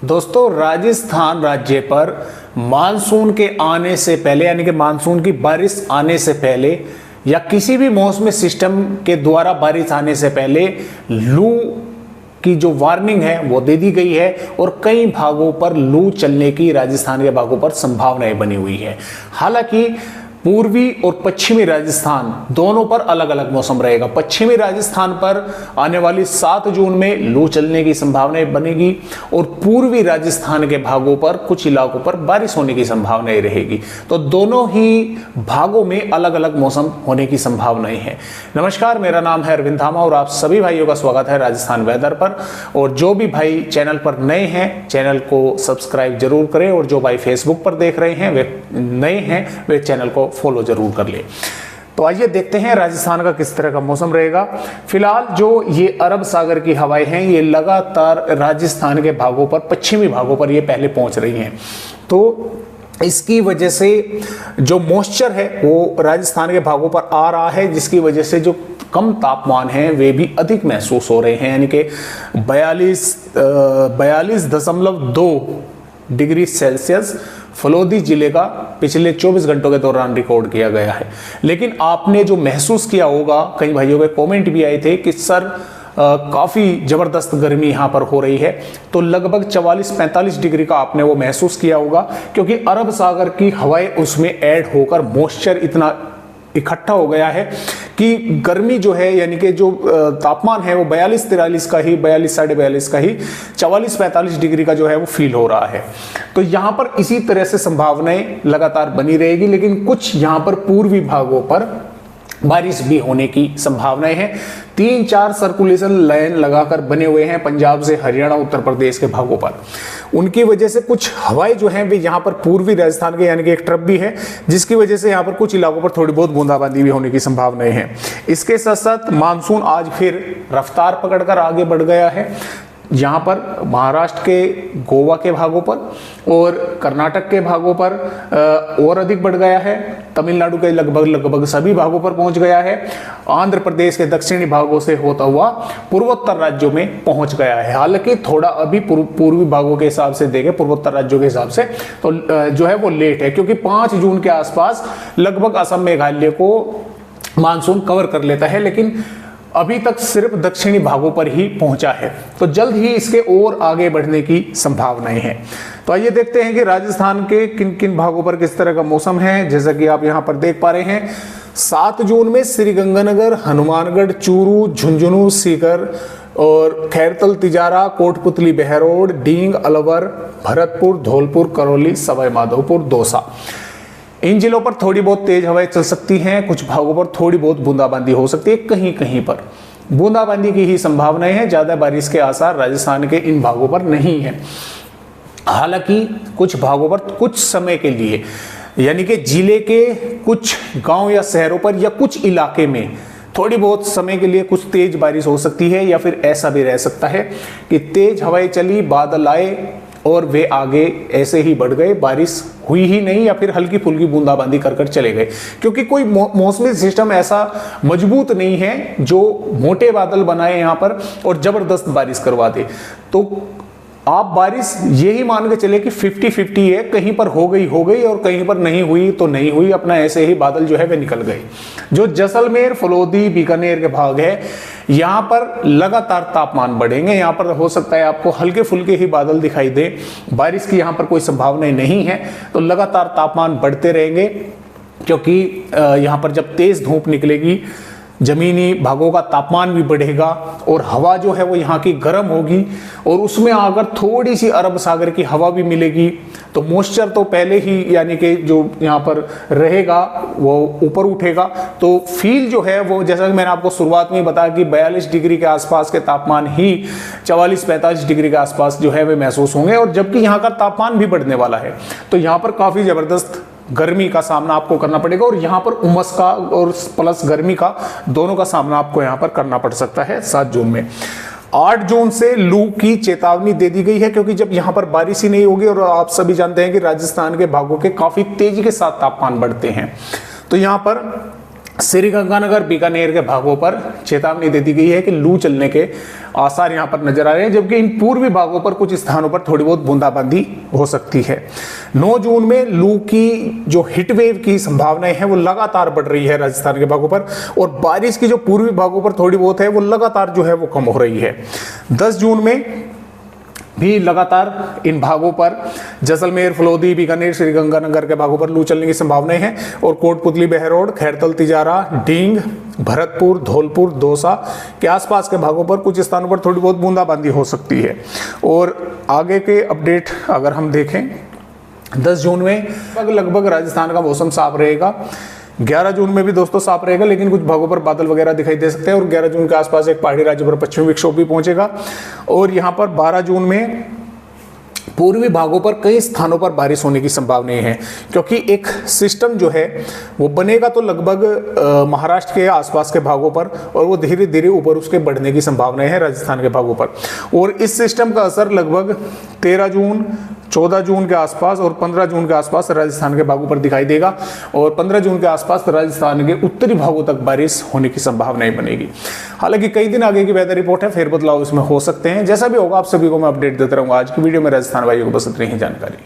दोस्तों, राजस्थान राज्य पर मानसून के आने से पहले यानी कि मानसून की बारिश आने से पहले या किसी भी मौसमी सिस्टम के द्वारा बारिश आने से पहले लू की जो वार्निंग है वो दे दी गई है और कई भागों पर लू चलने की राजस्थान के भागों पर संभावनाएं बनी हुई है। हालांकि पूर्वी और पश्चिमी राजस्थान दोनों पर अलग अलग मौसम रहेगा। पश्चिमी राजस्थान पर आने वाली 7 जून में लू चलने की संभावनाएं बनेगी और पूर्वी राजस्थान के भागों पर कुछ इलाकों पर बारिश होने की संभावनाएं रहेगी। तो दोनों ही भागों में अलग अलग मौसम होने की संभावनाएं हैं। नमस्कार, मेरा नाम है अरविंद धामा और आप सभी भाइयों का स्वागत है राजस्थान वेदर पर। और जो भी भाई चैनल पर नए हैं, चैनल को सब्सक्राइब जरूर करें और जो भाई फेसबुक पर देख रहे हैं वे नए हैं, वे चैनल को फॉलो जरूर कर ले। तो आइए देखते हैं राजस्थान का किस तरह का मौसम रहेगा। फिलहाल जो ये अरब सागर की हवाएं हैं ये लगातार राजस्थान के भागों पर, पश्चिमी भागों पर ये पहले पहुंच रही हैं। तो इसकी वजह से जो मॉइस्चर है वो राजस्थान के भागों पर आ रहा है, जिसकी वजह से जो कम तापमान है वे भी अधिक महसूस हो रहे हैं। यानी कि 42.2 डिग्री सेल्सियस फलोदी जिले का पिछले 24 घंटों के दौरान रिकॉर्ड किया गया है। लेकिन आपने जो महसूस किया होगा, कई भाइयों के कमेंट भी आए थे कि सर काफ़ी ज़बरदस्त गर्मी यहाँ पर हो रही है। तो लगभग 44-45 डिग्री का आपने वो महसूस किया होगा, क्योंकि अरब सागर की हवाएं उसमें ऐड होकर मॉइस्चर इतना इकट्ठा हो गया है कि गर्मी जो है यानी कि जो तापमान है वो 42-43 का ही, 42-42.5 का ही 44-45 डिग्री का जो है वो फील हो रहा है। तो यहाँ पर इसी तरह से संभावनाएं लगातार बनी रहेगी, लेकिन कुछ यहाँ पर पूर्वी भागों पर बारिश भी होने की संभावनाएं हैं। 3-4 सर्कुलेशन लाइन लगाकर बने हुए हैं पंजाब से हरियाणा, उत्तर प्रदेश के भागों पर। उनकी वजह से कुछ हवाएं जो हैं वे यहाँ पर पूर्वी राजस्थान के यानी कि एक ट्रफ भी है, जिसकी वजह से यहाँ पर कुछ इलाकों पर थोड़ी बहुत बूंदाबांदी भी होने की संभावनाएं हैं। इसके साथ साथ मानसून आज फिर रफ्तार पकड़कर आगे बढ़ गया है। यहाँ पर महाराष्ट्र के गोवा के भागों पर और कर्नाटक के भागों पर और अधिक बढ़ गया है। तमिलनाडु के लगभग सभी भागों पर पहुंच गया है। आंध्र प्रदेश के दक्षिणी भागों से होता हुआ पूर्वोत्तर राज्यों में पहुंच गया है। हालांकि थोड़ा अभी पूर्वी भागों के हिसाब से देखें, पूर्वोत्तर राज्यों के हिसाब से तो जो है वो लेट है, क्योंकि 5 जून के आसपास लगभग असम मेघालय को मानसून कवर कर लेता है, लेकिन अभी तक सिर्फ दक्षिणी भागों पर ही पहुंचा है। तो जल्द ही इसके और आगे बढ़ने की संभावनाएं हैं। तो आइए देखते हैं कि राजस्थान के किन किन भागों पर किस तरह का मौसम है। जैसा कि आप यहां पर देख पा रहे हैं, 7 जून में श्रीगंगानगर, हनुमानगढ़, चूरू, झुंझुनू, सीकर और खैरतल, तिजारा, कोटपुतली, बहरोड, डींग, अलवर, भरतपुर, धौलपुर, करौली, सवाई माधोपुर, दौसा, इन जिलों पर थोड़ी बहुत तेज हवाएं चल सकती हैं। कुछ भागों पर थोड़ी बहुत बूंदाबांदी हो सकती है, कहीं कहीं पर बूंदाबांदी की ही संभावनाएं हैं। ज्यादा बारिश के आसार राजस्थान के इन भागों पर नहीं है। हालांकि कुछ भागों पर कुछ समय के लिए यानी कि जिले के कुछ गांव या शहरों पर या कुछ इलाके में थोड़ी बहुत समय के लिए कुछ तेज बारिश हो सकती है, या फिर ऐसा भी रह सकता है कि तेज हवाएं चली, बादल आए और वे आगे ऐसे ही बढ़ गए, बारिश हुई ही नहीं या फिर हल्की फुल्की बूंदाबांदी कर चले गए। क्योंकि कोई मौसमी सिस्टम ऐसा मजबूत नहीं है जो मोटे बादल बनाए यहाँ पर और जबरदस्त बारिश करवा दे। तो आप बारिश यही मान के चले कि 50-50 है, कहीं पर हो गई और कहीं पर नहीं हुई तो नहीं हुई, अपना ऐसे ही बादल जो है वे निकल गए। जो जैसलमेर, फलोदी, बीकानेर के भाग है, यहाँ पर लगातार तापमान बढ़ेंगे। यहाँ पर हो सकता है आपको हल्के फुल्के ही बादल दिखाई दे, बारिश की यहाँ पर कोई संभावना नहीं है। तो लगातार तापमान बढ़ते रहेंगे, क्योंकि यहाँ पर जब तेज धूप निकलेगी जमीनी भागों का तापमान भी बढ़ेगा और हवा जो है वो यहाँ की गर्म होगी और उसमें अगर थोड़ी सी अरब सागर की हवा भी मिलेगी तो मॉइस्चर तो पहले ही यानी कि जो यहाँ पर रहेगा वो ऊपर उठेगा। तो फील जो है वो, जैसा कि मैंने आपको शुरुआत में बताया कि 42 डिग्री के आसपास के तापमान ही 44-45 डिग्री के आसपास जो है वे महसूस होंगे, और जबकि यहाँ का तापमान भी बढ़ने वाला है। तो यहाँ पर काफ़ी ज़बरदस्त गर्मी का सामना आपको करना पड़ेगा और यहाँ पर उमस का और प्लस गर्मी का दोनों का सामना आपको यहाँ पर करना पड़ सकता है 7 जून में। 8 जून से लू की चेतावनी दे दी गई है, क्योंकि जब यहाँ पर बारिश ही नहीं होगी और आप सभी जानते हैं कि राजस्थान के भागों के काफी तेजी के साथ तापमान बढ़ते हैं, तो यहाँ पर श्रीगंगानगर बीकानेर के भागों पर चेतावनी दे दी गई है कि लू चलने के आसार यहां पर नजर आ रहे हैं, जबकि इन पूर्वी भागों पर कुछ स्थानों पर थोड़ी बहुत बूंदाबांदी हो सकती है। 9 जून में लू की जो हीट वेव की संभावनाएं हैं वो लगातार बढ़ रही है राजस्थान के भागों पर, और बारिश की जो पूर्वी भागों पर थोड़ी बहुत है वो लगातार जो है वो कम हो रही है। 10 जून में भी लगातार इन भागों पर जैसलमेर, फलोदी, बीकानेर, श्रीगंगानगर के भागों पर लू चलने की संभावनाएं हैं, और कोटपुतली, बहरोड, खैरतल, तिजारा, डींग, भरतपुर, धौलपुर, दौसा के आसपास के भागों पर कुछ स्थानों पर थोड़ी बहुत बूंदाबांदी हो सकती है। और आगे के अपडेट अगर हम देखें, 10 जून में लगभग राजस्थान का मौसम साफ रहेगा। 11 जून में भी दोस्तों साफ रहेगा, लेकिन कुछ भागों पर बादल वगैरह दिखाई दे सकते हैं, और 11 जून के आसपास एक पहाड़ी राज्य पर पश्चिमी विक्षोभ भी पहुंचेगा। और यहां पर 12 जून में पूर्वी भागों पर कई स्थानों पर बारिश होने की संभावनाएं हैं, क्योंकि एक सिस्टम जो है वो बनेगा तो लगभग महाराष्ट्र के आसपास के भागों पर, और वो धीरे धीरे ऊपर उसके बढ़ने की संभावनाएं हैं राजस्थान के भागों पर। और इस सिस्टम का असर लगभग 13 जून, 14 जून के आसपास और 15 जून के आसपास राजस्थान के भागों पर दिखाई देगा, और 15 जून के आसपास राजस्थान के उत्तरी भागों तक बारिश होने की संभावनाएं बनेगी। हालांकि कई दिन आगे की वेदर रिपोर्ट है, फेरबदलाव इसमें हो सकते हैं। जैसा भी होगा आप सभी को मैं अपडेट देता रहूंगा। आज की वीडियो में राजस्थान वायु को बस इतनी ही जानकारी।